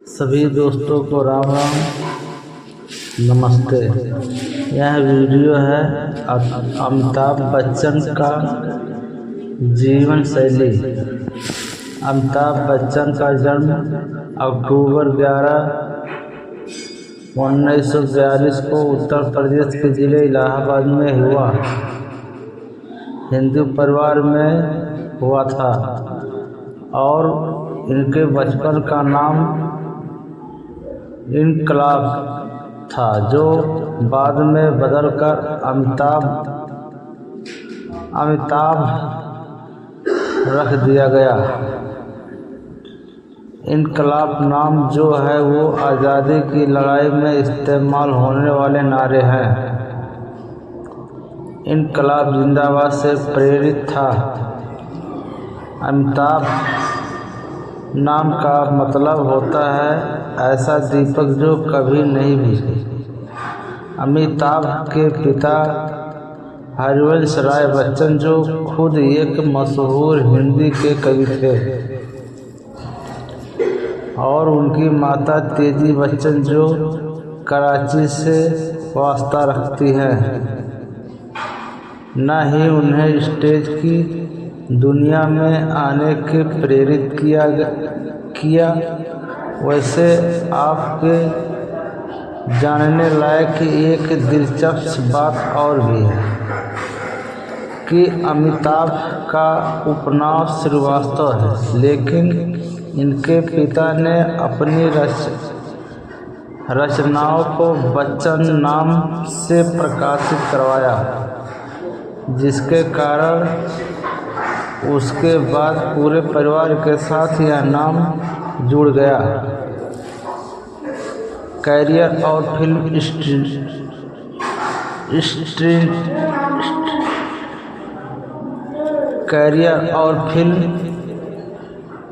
सभी दोस्तों को राम राम नमस्ते। यह वीडियो है अमिताभ बच्चन का जीवन शैली। अमिताभ बच्चन का जन्म अक्टूबर 11, 1942 को उत्तर प्रदेश के जिले इलाहाबाद में हुआ। हिंदू परिवार में हुआ था और इनके बचपन का नाम इनकलाब था, जो बाद में बदलकर अमिताभ रख दिया गया। इनकलाब नाम जो है वो आज़ादी की लड़ाई में इस्तेमाल होने वाले नारे हैं। इनकलाब जिंदाबाद से प्रेरित था। अमिताभ नाम का मतलब होता है ऐसा दीपक जो कभी नहीं बुझे। अमिताभ के पिता हरिवंश राय बच्चन, जो खुद एक मशहूर हिंदी के कवि थे, और उनकी माता तेजी बच्चन, जो कराची से वास्ता रखती हैं। न ही उन्हें स्टेज की दुनिया में आने के प्रेरित किया। वैसे आपके जानने लायक एक दिलचस्प बात और भी है कि अमिताभ का उपनाम श्रीवास्तव है, लेकिन इनके पिता ने अपनी रचनाओं को बच्चन नाम से प्रकाशित करवाया, जिसके कारण उसके बाद पूरे परिवार के साथ यह नाम जुड़ गया। कैरियर और फिल्म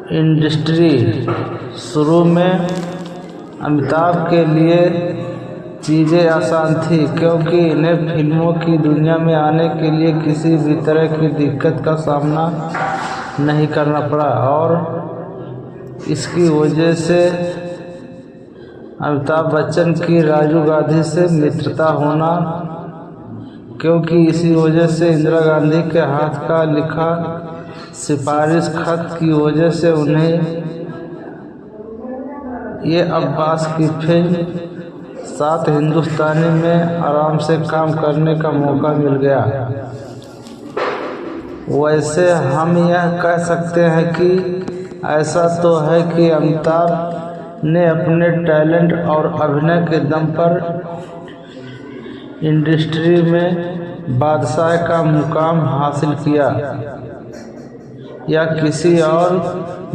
इंडस्ट्री। शुरू में अमिताभ के लिए चीज़ें आसान थी, क्योंकि इन्हें फिल्मों की दुनिया में आने के लिए किसी भी तरह की दिक्कत का सामना नहीं करना पड़ा, और इसकी वजह से अमिताभ बच्चन की राजीव गांधी से मित्रता होना, क्योंकि इसी वजह से इंदिरा गांधी के हाथ का लिखा सिफारिश खत की वजह से उन्हें ये अब्बास की फिल्म 7 हिंदुस्तानी में आराम से काम करने का मौका मिल गया। वैसे हम यह कह सकते हैं कि ऐसा तो है कि अमिताभ ने अपने टैलेंट और अभिनय के दम पर इंडस्ट्री में बादशाह का मुकाम हासिल किया, या किसी और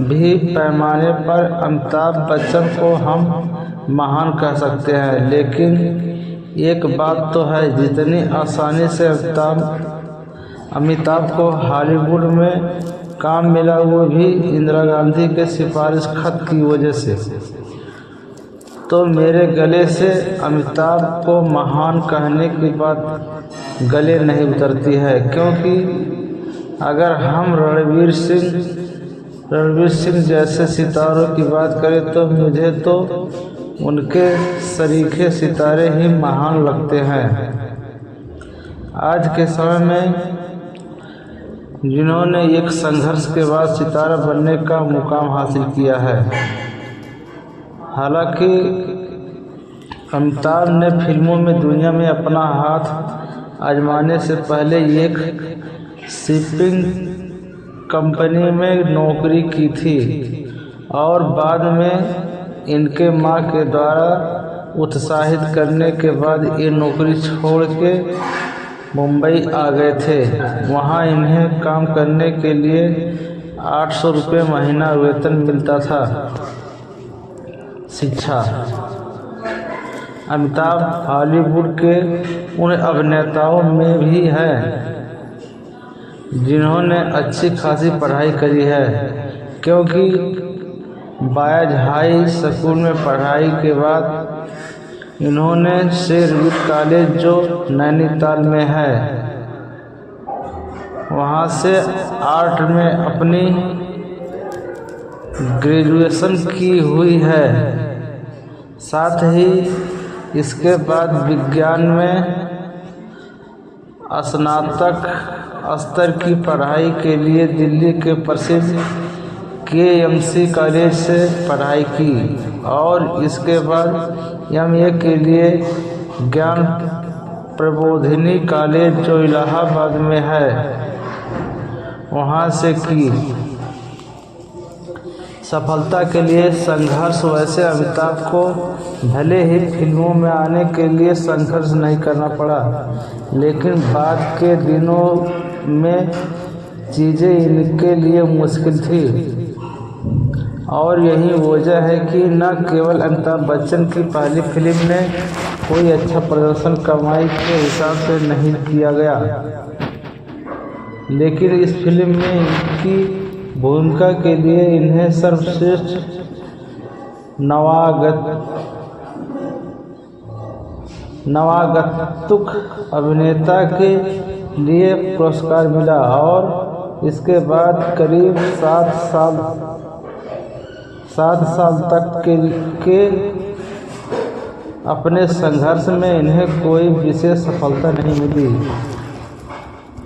भी पैमाने पर अमिताभ बच्चन को हम महान कह सकते हैं। लेकिन एक बात तो है, जितनी आसानी से अमिताभ को हॉलीवुड में काम मिला, वो भी इंदिरा गांधी के सिफारिश खत की वजह से। तो मेरे गले से अमिताभ को महान कहने की बात गले नहीं उतरती है, क्योंकि अगर हम रणवीर सिंह जैसे सितारों की बात करें तो मुझे तो उनके सरीखे सितारे ही महान लगते हैं। आज के समय में जिन्होंने एक संघर्ष के बाद सितारा बनने का मुकाम हासिल किया है। हालांकि अमिताभ ने फिल्मों में दुनिया में अपना हाथ आजमाने से पहले एक शिपिंग कंपनी में नौकरी की थी, और बाद में इनके मां के द्वारा उत्साहित करने के बाद ये नौकरी छोड़ के मुंबई आ गए थे। वहां इन्हें काम करने के लिए 800 रुपये महीना वेतन मिलता था। शिक्षा। अमिताभ हॉलीवुड के उन अभिनेताओं में भी हैं जिन्होंने अच्छी खासी पढ़ाई करी है, क्योंकि बॉयज हाई स्कूल में पढ़ाई के बाद इन्होंने शेरविट कॉलेज, जो नैनीताल में है, वहां से आर्ट में अपनी ग्रेजुएशन की हुई है। साथ ही इसके बाद विज्ञान में स्नातक स्तर की पढ़ाई के लिए दिल्ली के प्रसिद्ध KMC कॉलेज से पढ़ाई की और इसके बाद MA के लिए ज्ञान प्रबोधिनी कॉलेज जो इलाहाबाद में है वहाँ से की। सफलता के लिए संघर्ष। वैसे अमिताभ को भले ही फिल्मों में आने के लिए संघर्ष नहीं करना पड़ा, लेकिन बाद के दिनों में चीज़ें इनके लिए मुश्किल थी और यही वजह है कि न केवल अमिताभ बच्चन की पहली फिल्म ने कोई अच्छा प्रदर्शन कमाई के हिसाब से नहीं किया गया, लेकिन इस फिल्म में इनकी भूमिका के लिए इन्हें सर्वश्रेष्ठ नवागतुक अभिनेता के लिए पुरस्कार मिला और इसके बाद करीब 7 साल तक के अपने संघर्ष में इन्हें कोई विशेष सफलता नहीं मिली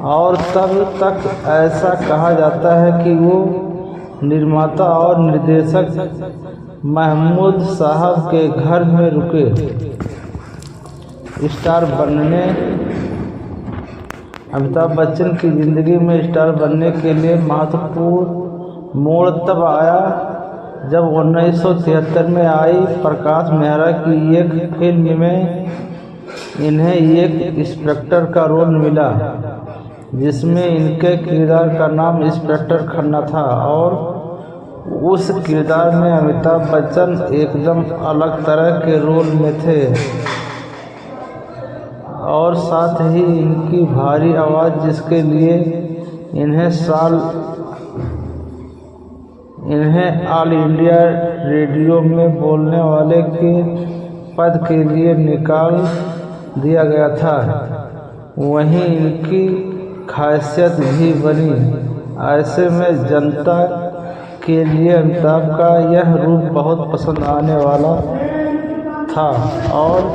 और तब तक ऐसा कहा जाता है कि वो निर्माता और निर्देशक महमूद साहब के घर में रुके। स्टार बनने अमिताभ बच्चन की ज़िंदगी में स्टार बनने के लिए महत्वपूर्ण मोड़ तब आया जब 1973 में आई प्रकाश मेहरा की एक फिल्म में इन्हें एक इंस्पेक्टर का रोल मिला, जिसमें इनके किरदार का नाम इंस्पेक्टर खन्ना था और उस किरदार में अमिताभ बच्चन एकदम अलग तरह के रोल में थे और साथ ही इनकी भारी आवाज़, जिसके लिए इन्हें ऑल इंडिया रेडियो में बोलने वाले के पद के लिए निकाल दिया गया था। वहीं इनकी खासियत भी बनी। ऐसे में जनता के लिए अमिताभ का यह रूप बहुत पसंद आने वाला था और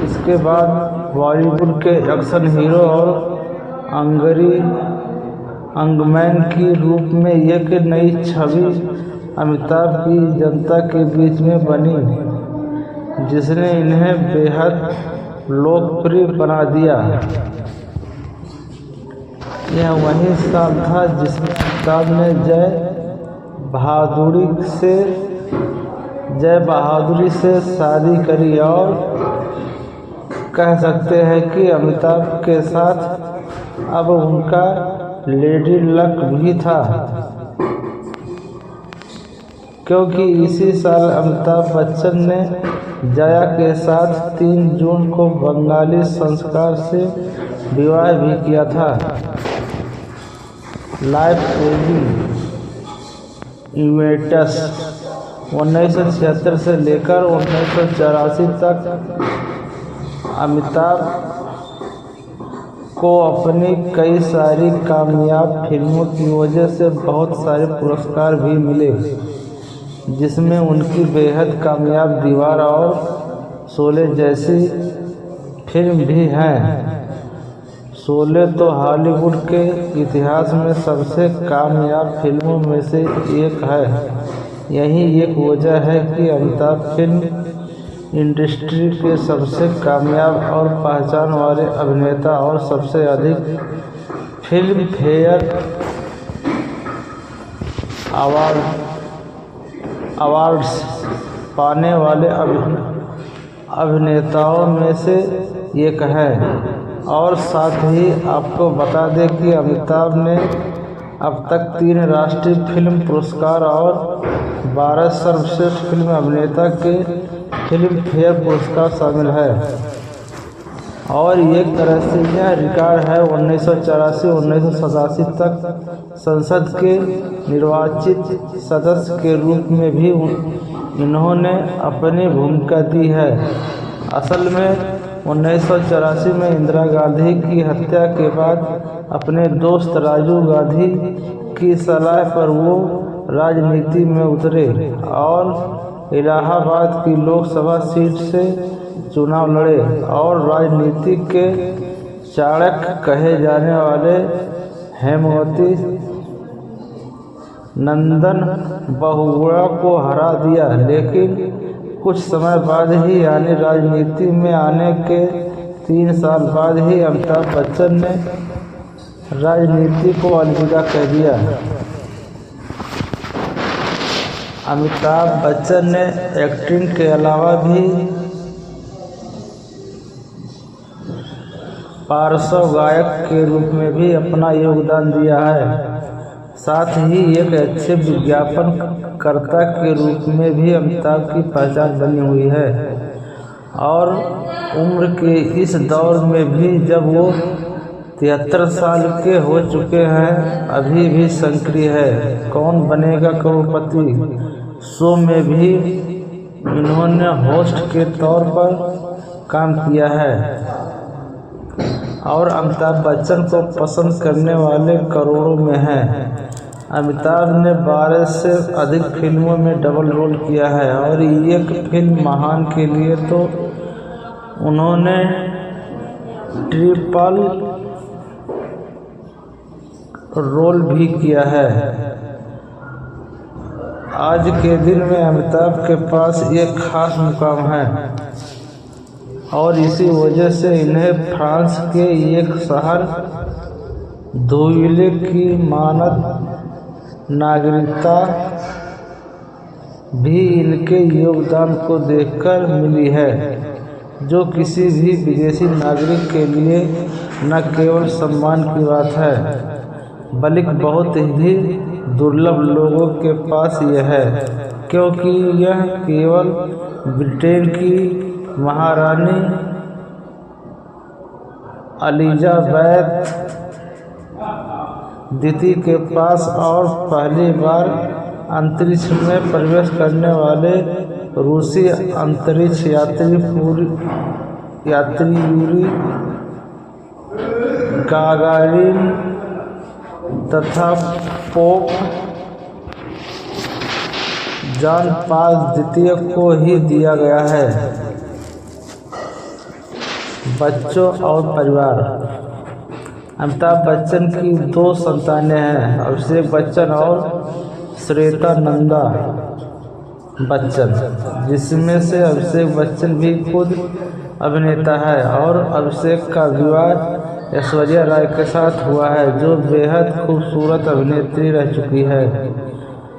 इसके बाद बॉलीवुड के एक्शन हीरो और अंगमैन की रूप में एक नई छवि अमिताभ की जनता के बीच में बनी, जिसने इन्हें बेहद लोकप्रिय बना दिया। यह वही साल था जिसमें अमिताभ ने जय बहादुरी से शादी करी और कह सकते हैं कि अमिताभ के साथ अब उनका लेडी लक भी था, क्योंकि इसी साल अमिताभ बच्चन ने जया के साथ 3 जून को बंगाली संस्कार से विवाह भी किया था। लाइफ सेविंग इवेंट्स 1976 से लेकर 1984 तक अमिताभ को अपनी कई सारी कामयाब फिल्मों की वजह से बहुत सारे पुरस्कार भी मिले, जिसमें उनकी बेहद कामयाब दीवार और शोले जैसी फिल्म भी हैं। शोले तो हॉलीवुड के इतिहास में सबसे कामयाब फिल्मों में से एक है। यही एक वजह है कि अमिताभ फिल्म इंडस्ट्री के सबसे कामयाब और पहचान वाले अभिनेता और सबसे अधिक फिल्म फेयर अवार्ड्स पाने वाले अभिनेताओं में से एक है। और साथ ही आपको बता दें कि अमिताभ ने अब तक 3 राष्ट्रीय फिल्म पुरस्कार और 12 सर्वश्रेष्ठ फिल्म अभिनेता के फिल्म फेयर पुरस्कार शामिल है। और एक तरह से यह रिकॉर्ड है 1984-1987 तक संसद के निर्वाचित सदस्य के रूप में भी इन्होंने अपनी भूमिका दी है। असल में 1984 में इंदिरा गांधी की हत्या के बाद अपने दोस्त राजीव गांधी की सलाह पर वो राजनीति में उतरे और इलाहाबाद की लोकसभा सीट से चुनाव लड़े और राजनीति के चाणक्य कहे जाने वाले हेमवती नंदन बहुगुणा को हरा दिया। लेकिन कुछ समय बाद ही यानी राजनीति में आने के 3 साल बाद ही अमिताभ बच्चन ने राजनीति को अलविदा कह दिया। अमिताभ बच्चन ने एक्टिंग के अलावा भी पार्श्व गायक के रूप में भी अपना योगदान दिया है। साथ ही एक अच्छे विज्ञापन कर्ता के रूप में भी अमिताभ की पहचान बनी हुई है और उम्र के इस दौर में भी जब वो 73 साल के हो चुके हैं अभी भी सक्रिय है। कौन बनेगा करोड़पति शो में भी इन्होंने होस्ट के तौर पर काम किया है और अमिताभ बच्चन को पसंद करने वाले करोड़ों में हैं। अमिताभ ने 12 से अधिक फिल्मों में डबल रोल किया है और एक फिल्म महान के लिए तो उन्होंने ट्रिपल रोल भी किया है। आज के दिन में अमिताभ के पास एक खास मुकाम है और इसी वजह से इन्हें फ्रांस के एक शहर धुविले की मानद नागरिकता भी इनके योगदान को देखकर मिली है, जो किसी भी विदेशी नागरिक के लिए न केवल सम्मान की बात है बल्कि बहुत ही दुर्लभ लोगों के पास यह है, क्योंकि यह केवल ब्रिटेन की महारानी एलिजाबेथ द्वितीय के पास और पहली बार अंतरिक्ष में प्रवेश करने वाले रूसी अंतरिक्ष यात्री यूरी गागारिन तथा पोप जॉन पॉल द्वितीय को ही दिया गया है। बच्चों और परिवार। अमिताभ बच्चन की 2 संतानें हैं, अभिषेक बच्चन और श्वेता नंदा बच्चन, जिसमें से अभिषेक बच्चन भी खुद अभिनेता है और अभिषेक का विवाह ऐश्वर्या राय के साथ हुआ है, जो बेहद खूबसूरत अभिनेत्री रह चुकी है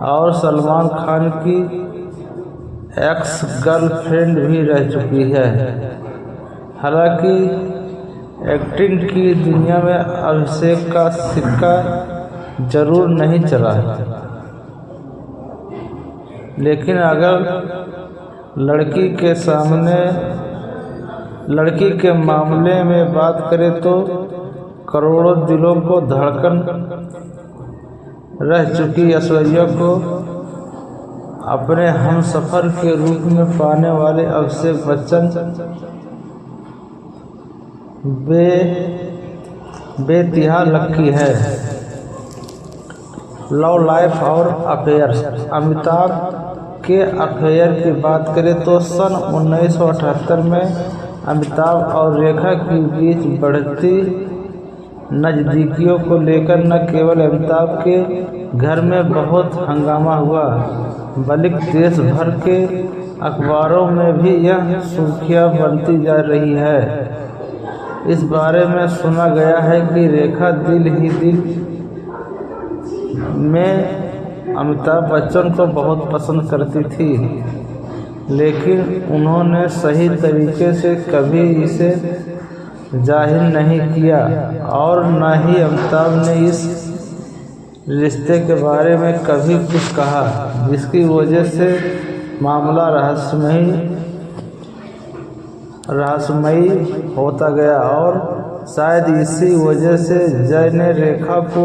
और सलमान खान की एक्स गर्लफ्रेंड भी रह चुकी है। हालांकि एक्टिंग की दुनिया में अभिषेक का सिक्का जरूर नहीं चला, लेकिन अगर लड़की के मामले में बात करें तो करोड़ों दिलों को धड़कन रह चुकी ऐश्वर्या को अपने हमसफर के रूप में पाने वाले अभिषेक बच्चन बेतिहा लकी है। लव लाइफ और अफेयर्स। अमिताभ के अफेयर की बात करें तो सन 1978 में अमिताभ और रेखा के बीच बढ़ती नज़दीकियों को लेकर न केवल अमिताभ के घर में बहुत हंगामा हुआ बल्कि देश भर के अखबारों में भी यह सुर्खियां बनती जा रही है। इस बारे में सुना गया है कि रेखा दिल ही दिल में अमिताभ बच्चन को बहुत पसंद करती थी, लेकिन उन्होंने सही तरीके से कभी इसे जाहिर नहीं किया और न ही अमिताभ ने इस रिश्ते के बारे में कभी कुछ कहा, जिसकी वजह से मामला रहस्यमयी होता गया और शायद इसी वजह से जय ने रेखा को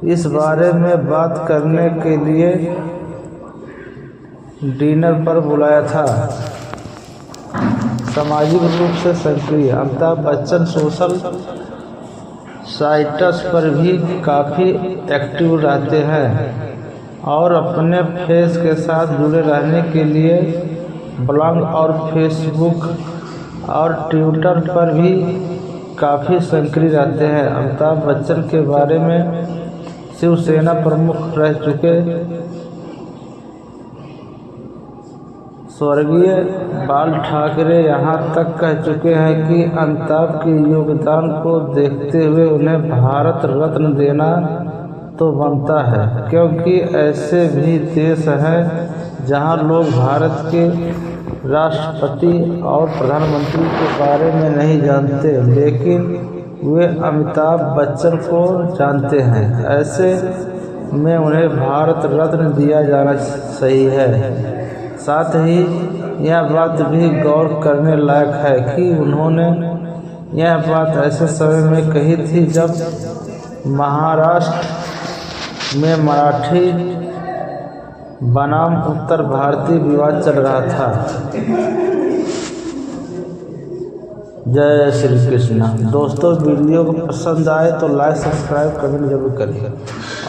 इस बारे में बात करने के लिए डिनर पर बुलाया था। सामाजिक रूप से सक्रिय। अमिताभ बच्चन सोशल साइट्स पर भी काफ़ी एक्टिव रहते हैं और अपने फेस के साथ जुड़े रहने के लिए ब्लॉग और फेसबुक और ट्विटर पर भी काफ़ी सक्रिय रहते हैं। अमिताभ बच्चन के बारे में शिवसेना प्रमुख रह चुके स्वर्गीय बाल ठाकरे यहाँ तक कह चुके हैं कि अमिताभ के योगदान को देखते हुए उन्हें भारत रत्न देना तो बनता है, क्योंकि ऐसे भी देश हैं जहाँ लोग भारत के राष्ट्रपति और प्रधानमंत्री के बारे में नहीं जानते, लेकिन वे अमिताभ बच्चन को जानते हैं। ऐसे में उन्हें भारत रत्न दिया जाना सही है। साथ ही यह बात भी गौर करने लायक है कि उन्होंने यह बात ऐसे समय में कही थी जब महाराष्ट्र में मराठी बनाम उत्तर भारतीय विवाद चल रहा था। जय श्री कृष्णा। दोस्तों, वीडियो को पसंद आए तो लाइक, सब्सक्राइब, कमेंट जरूर करिए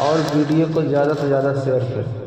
और वीडियो को ज़्यादा से ज़्यादा शेयर करें।